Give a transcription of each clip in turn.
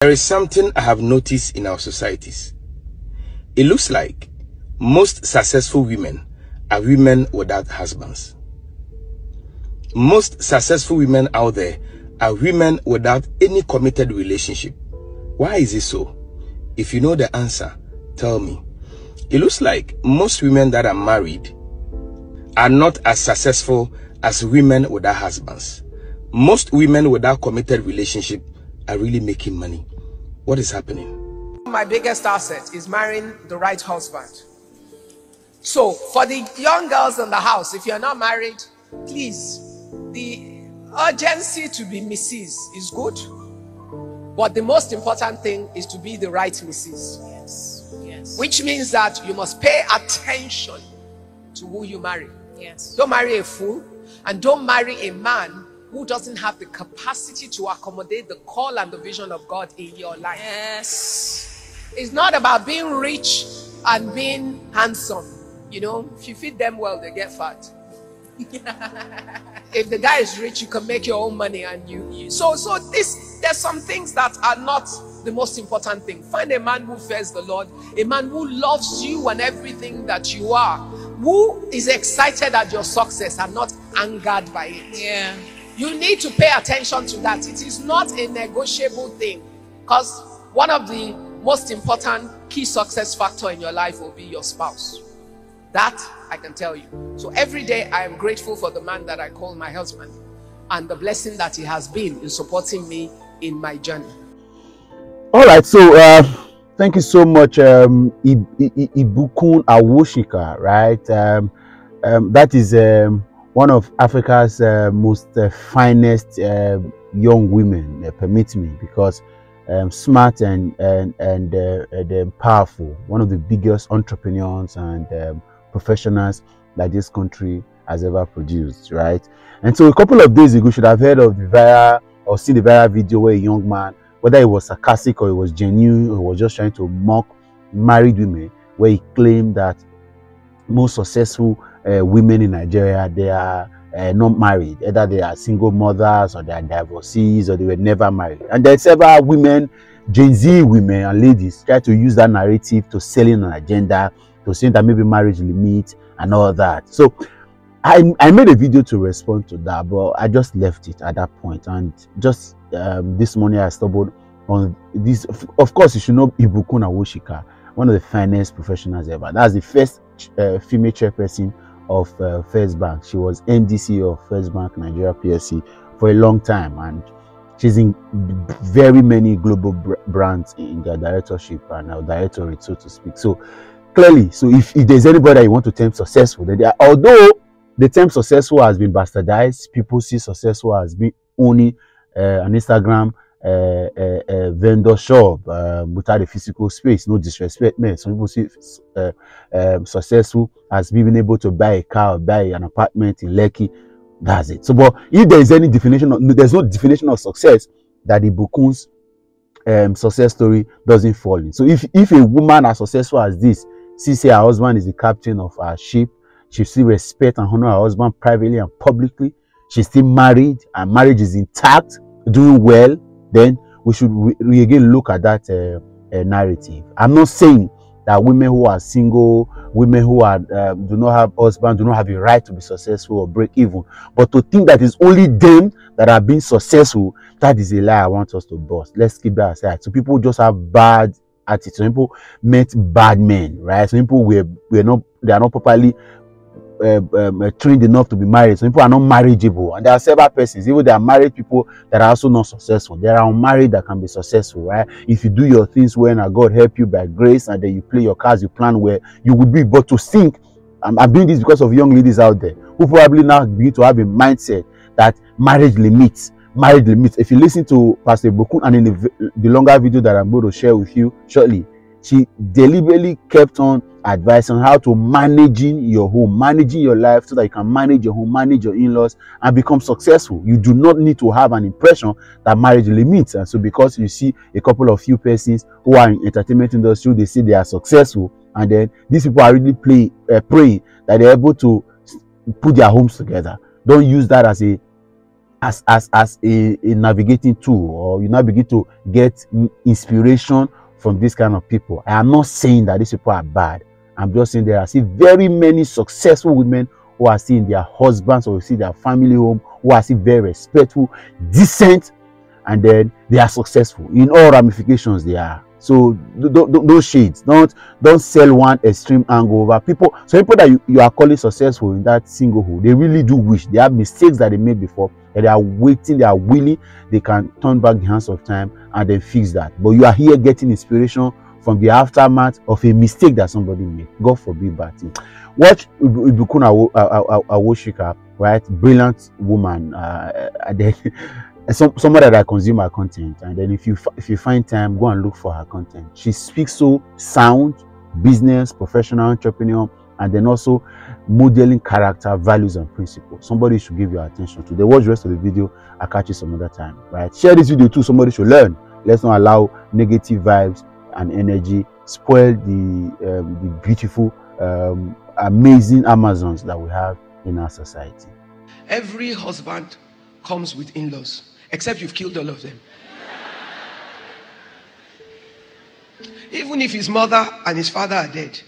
There is something I have noticed in our societies. It looks like most successful women are women without husbands. Most successful women out there are women without any committed relationship. Why is it so? If you know the answer, tell me. It looks like most women that are married are not as successful as women without husbands. Most women without committed relationship are really making money. What is happening? My biggest asset is marrying the right husband. So for the young girls in the house, if you're not married, please, the urgency to be Mrs. is good, but the most important thing is to be the right Mrs. Yes. Yes. Which means that you must pay attention to who you marry. Yes. Don't marry a fool, and don't marry a man who doesn't have the capacity to accommodate the call and the vision of God in your life. Yes. It's not about being rich and being handsome. You know, if you feed them well, they get fat. If the guy is rich, you can make your own money, and there's some things that are not the most important thing. Find a man who fears the Lord, a man who loves you and everything that you are, who is excited at your success and not angered by it. Yeah. You need to pay attention to that. It is not a negotiable thing, because one of the most important key success factor in your life will be your spouse. That I can tell you. So every day I am grateful for the man that I call my husband and the blessing that he has been in supporting me in my journey. All right, so thank you so much, Ibukun Awosika, right? That is one of Africa's most finest young women, permit me, because smart and powerful, one of the biggest entrepreneurs and professionals that this country has ever produced, right? And so a couple of days ago, you should have heard of the viral or seen the viral video where a young man, whether it was sarcastic or it was genuine or was just trying to mock married women, where he claimed that most successful women in Nigeria, they are not married. Either they are single mothers or they are divorcees or they were never married. And there are several women, Gen Z women and ladies, try to use that narrative to sell in an agenda, to say that maybe marriage limit and all that. So I made a video to respond to that, but I just left it at that point. And just this morning I stumbled on this. Of course, you should know Ibukun Awosika, one of the finest professionals ever. That's the first female chairperson of First Bank. She was MDC of First Bank Nigeria PLC for a long time, and she's in very many global brands in their directorship and directorate, so to speak. So clearly, so if there's anybody that you want to term successful, then although the term successful has been bastardized, people see successful as being only an Instagram vendor shop without a physical space. No disrespect, man. Some people see successful as being able to buy a car or buy an apartment in Lekki. That's it. So, but if there is any definition, there's no definition of success that the Ibukun's success story doesn't fall in. So, if a woman as successful as this, she say her husband is the captain of her ship, she still respect and honor her husband privately and publicly, she's still married, and marriage is intact, doing well, then we should again look at that narrative. I'm not saying that women who are single, women who are do not have husband, do not have a right to be successful or break even. But to think that it's only them that are being successful, that is a lie I want us to bust. Let's keep that aside. So people just have bad attitude. Some people met bad men, right? Some people they are not properly trained enough to be married. Some people are not marriageable, and there are several persons, even there are married people that are also not successful. There are unmarried that can be successful, right? If you do your things well and God help you by grace, and then you play your cards, you plan well, you would be. But to think, I'm doing this because of young ladies out there who probably now begin to have a mindset that marriage limits. If you listen to Pastor Ibukun and in the longer video that I'm going to share with you shortly, she deliberately kept on advice on how to managing your home, managing your life, so that you can manage your home, manage your in-laws, and become successful. You do not need to have an impression that marriage limits. And so because you see a couple of few persons who are in entertainment industry, they say they are successful, and then these people are really praying that they're able to put their homes together. Don't use that as a as a navigating tool, or you now begin to get inspiration from this kind of people. I am not saying that these people are bad. I'm just saying there are still very many successful women who are still in their husbands or see their family home, who are still very respectful, decent, and then they are successful in all ramifications they are. So those shades, don't sell one extreme angle over people. So people that you are calling successful in that singlehood, they really do wish they have mistakes that they made before, and they are waiting, they are willing, they can turn back the hands of time and then fix that. But you are here getting inspiration from the aftermath of a mistake that somebody made. God forbid bad thing. Watch Ibukun Awosika, right? Brilliant woman. Somebody that consume her content, and then if you find time, go and look for her content. She speaks so sound, business, professional, entrepreneur, and then also modeling character, values, and principles. Somebody should give your attention to. They watch the rest of the video. I'll catch you some other time, right? Share this video too. Somebody should learn. Let's not allow negative vibes and energy spoil the beautiful, amazing Amazons that we have in our society. Every husband comes with in-laws, except you've killed all of them. Even if his mother and his father are dead,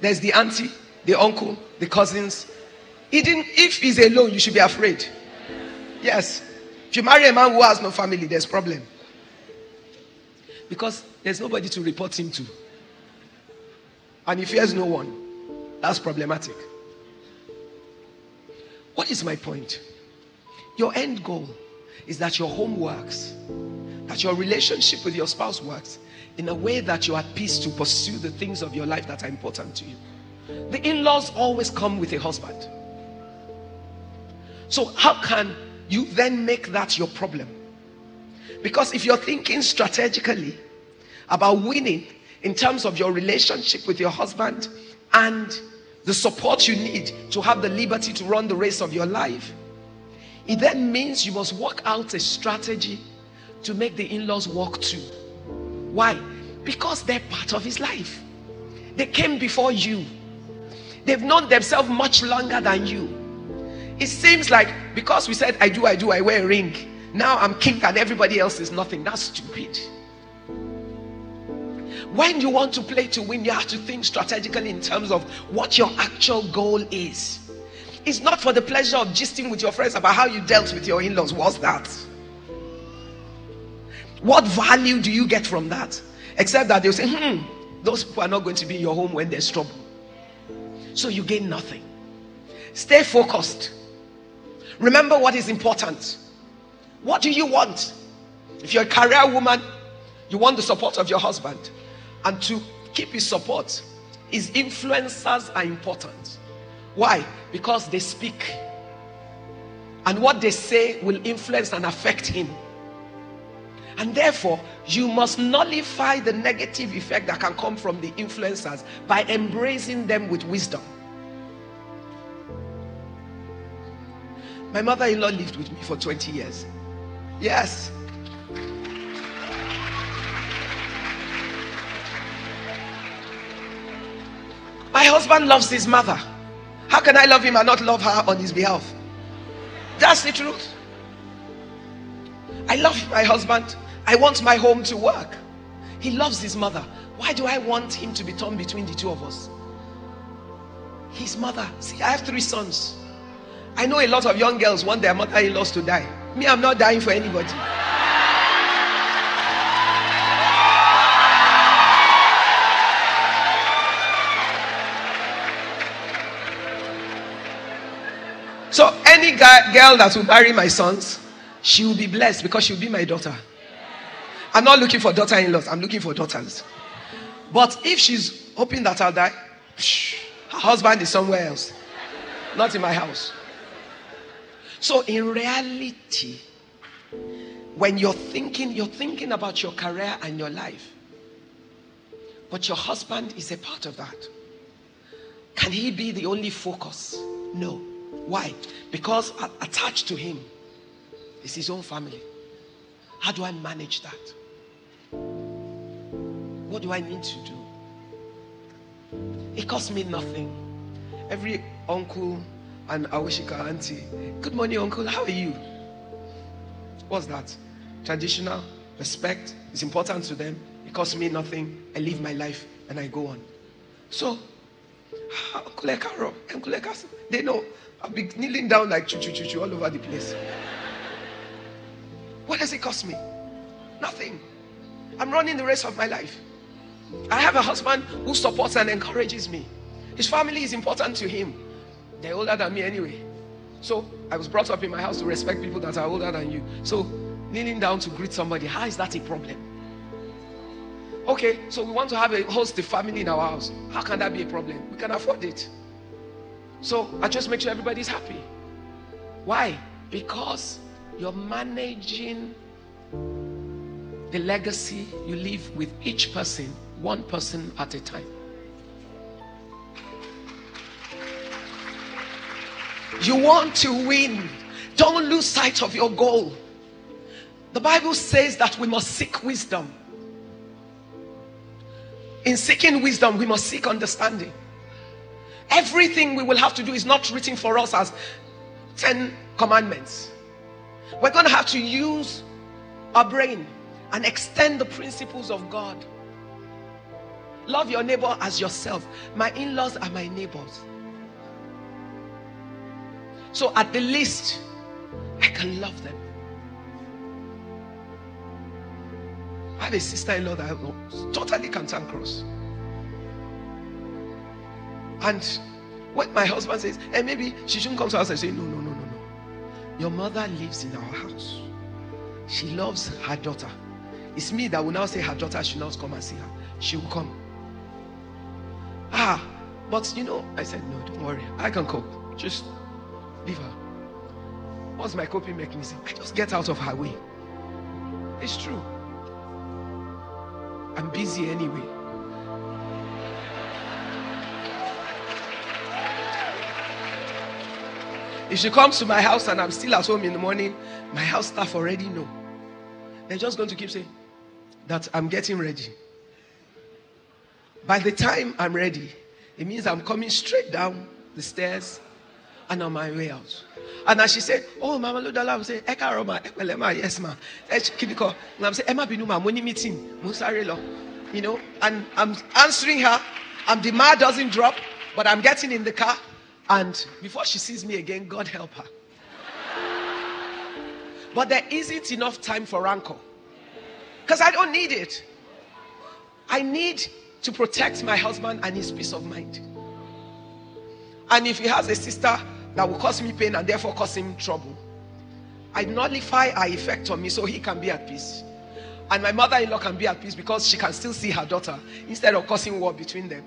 there's the auntie, the uncle, the cousins. Even if he's alone, you should be afraid. Yes. If you marry a man who has no family, there's a problem. Because there's nobody to report him to. And he fears no one. That's problematic. What is my point? Your end goal is that your home works, that your relationship with your spouse works in a way that you're at peace to pursue the things of your life that are important to you. The in-laws always come with a husband. So how can you then make that your problem? Because if you're thinking strategically about winning in terms of your relationship with your husband and the support you need to have the liberty to run the race of your life, it then means you must work out a strategy to make the in-laws work too. Why? Because they're part of his life. They came before you. They've known themselves much longer than you. It seems like because we said I wear a ring, now I'm king and everybody else is nothing. That's stupid. When you want to play to win, you have to think strategically in terms of what your actual goal is. It's not for the pleasure of gisting with your friends about how you dealt with your in-laws. What's that? What value do you get from that? Except that they'll say, those people are not going to be in your home when there's trouble. So you gain nothing. Stay focused. Remember what is important. What do you want? If you're a career woman, you want the support of your husband. And to keep his support, his influencers are important. Why? Because they speak. And what they say will influence and affect him. And therefore, you must nullify the negative effect that can come from the influencers by embracing them with wisdom. My mother-in-law lived with me for 20 years. Yes. My husband loves his mother. How can I love him and not love her on his behalf? That's the truth. I love my husband. I want my home to work. He loves his mother. Why do I want him to be torn between the two of us? His mother. See, I have 3 sons. I know a lot of young girls want their mother-in-laws to die. Me, I'm not dying for anybody. So any girl that will marry my sons, she will be blessed because she will be my daughter. I'm not looking for daughter-in-laws. I'm looking for daughters. But if she's hoping that I'll die, her husband is somewhere else. Not in my house. So in reality, when you're thinking about your career and your life. But your husband is a part of that. Can he be the only focus? No. Why? Because attached to him is his own family. How do I manage that? What do I need to do? It costs me nothing. Every uncle, And Awashika auntie, good morning, uncle, how are you? What's that? Traditional respect is important to them. It costs me nothing. I live my life and I go on. So, Uncle Ekaro, Uncle Ekaso, they know I'll be kneeling down like choo all over the place. What does it cost me? Nothing. I'm running the race of my life. I have a husband who supports and encourages me. His family is important to him. They're older than me anyway. So I was brought up in my house to respect people that are older than you. So kneeling down to greet somebody, how is that a problem? Okay, so we want to host a family in our house. How can that be a problem? We can afford it. So I just make sure everybody's happy. Why? Because you're managing the legacy you leave with each person, one person at a time. You want to win. Don't lose sight of your goal. The Bible says that we must seek wisdom. In seeking wisdom, we must seek understanding. Everything we will have to do is not written for us as 10 commandments. We're going to have to use our brain and extend the principles of God. Love your neighbor as yourself. My in-laws are my neighbors. So at the least, I can love them. I have a sister-in-law that is totally cantankerous. And when my husband says, hey, maybe she shouldn't come to us, I say, no. Your mother lives in our house. She loves her daughter. It's me that will now say her daughter should not come and see her. She will come. But you know, I said, no, don't worry. I can cope. Just leave her. What's my coping mechanism? I just get out of her way. It's true. I'm busy anyway. If she comes to my house and I'm still at home in the morning, my house staff already know. They're just going to keep saying that I'm getting ready. By the time I'm ready, it means I'm coming straight down the stairs and on my way out. And as she said, oh, Mama Ludala, I will say, Eka Roma, yes, ma. And I'm saying, Emma Binuma, money meeting, Musarelo. You know, and I'm answering her, and the ma doesn't drop, but I'm getting in the car. And before she sees me again, God help her. But there isn't enough time for rancor. Because I don't need it. I need to protect my husband and his peace of mind. And if he has a sister that will cause me pain and therefore cause him trouble, I nullify her effect on me so he can be at peace. And my mother-in-law can be at peace because she can still see her daughter instead of causing war between them.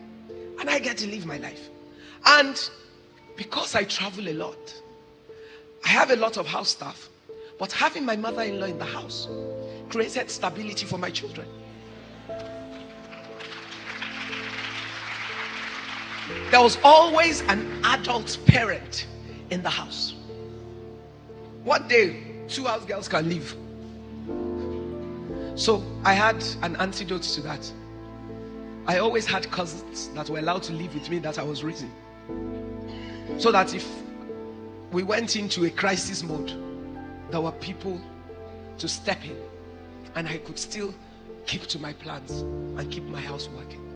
And I get to live my life. And because I travel a lot, I have a lot of house staff, but having my mother-in-law in the house created stability for my children. There was always an adult parent in the house. One day, 2 house girls can leave. So I had an antidote to that. I always had cousins that were allowed to live with me that I was raising. So that if we went into a crisis mode, there were people to step in, and I could still keep to my plans and keep my house working.